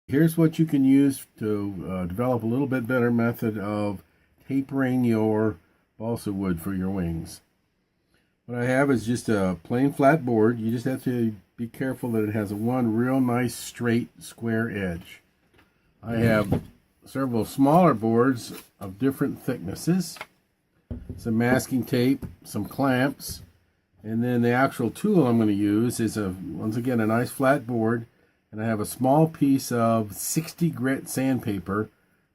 Here's what you can use to develop a little bit better method of tapering your balsa wood for your wings. What I have is just a plain flat board. You just have to be careful that it has one real nice straight square edge. I have several smaller boards of different thicknesses, some masking tape, some clamps, and then the actual tool I'm going to use is once again a nice flat board. And I have a small piece of 60 grit sandpaper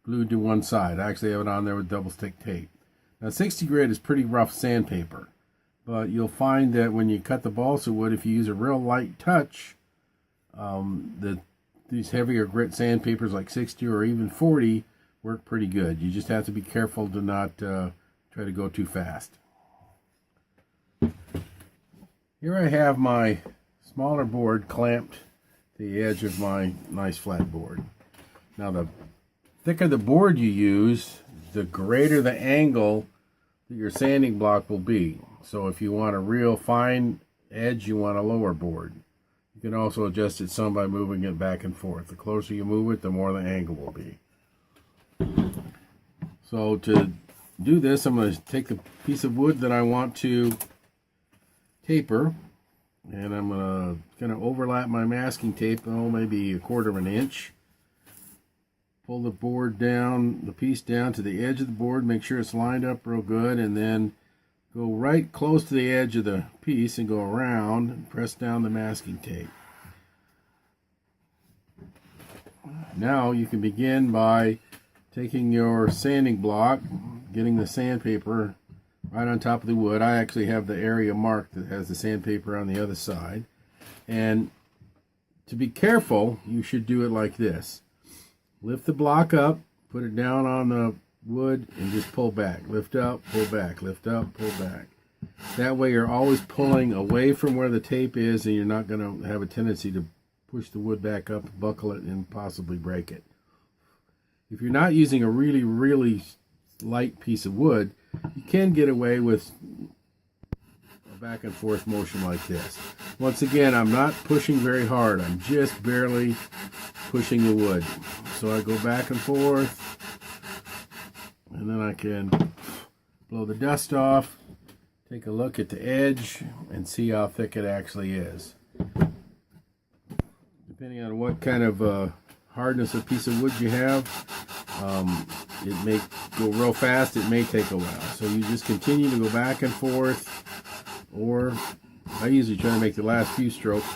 glued to one side. I actually have it on there with double stick tape. Now 60 grit is pretty rough sandpaper, but you'll find that when you cut the balsa wood, if you use a real light touch, these heavier grit sandpapers like 60 or even 40 work pretty good. You just have to be careful to not try to go too fast. Here I have my smaller board clamped the edge of my nice flat board. Now the thicker the board you use, the greater the angle that your sanding block will be. So if you want a real fine edge, you want a lower board. You can also adjust it some by moving it back and forth. The closer you move it, the more the angle will be. So to do this, I'm going to take the piece of wood that I want to taper, and I'm gonna overlap my masking tape, maybe 1/4 of an inch. Pull the board down, the piece down to the edge of the board, make sure it's lined up real good, and then go right close to the edge of the piece and go around and press down the masking tape. Now you can begin by taking your sanding block, getting the sandpaper right on top of the wood. I actually have the area marked that has the sandpaper on the other side. And to be careful, you should do it like this. Lift the block up, put it down on the wood, and just pull back. Lift up, pull back, lift up, pull back. That way you're always pulling away from where the tape is, and you're not going to have a tendency to push the wood back up, buckle it, and possibly break it. If you're not using a really, really light piece of wood, you can get away with a back and forth motion like this. Once again, I'm not pushing very hard. I'm just barely pushing the wood. So I go back and forth, and then I can blow the dust off, take a look at the edge, and see how thick it actually is. Depending on what kind of hardness of piece of wood you have, it may go real fast, it may take a while. So you just continue to go back and forth, or I usually try to make the last few strokes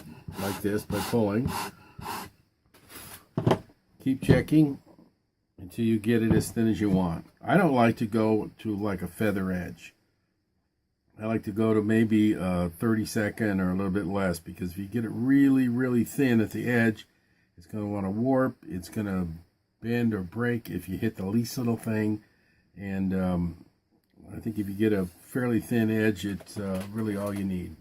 like this by pulling. Keep checking until you get it as thin as you want. I don't like to go to like a feather edge. I like to go to maybe a 32nd or a little bit less, because if you get it really, really thin at the edge, it's going to want to warp, it's going to bend or break if you hit the least little thing. And I think if you get a fairly thin edge, it's really all you need.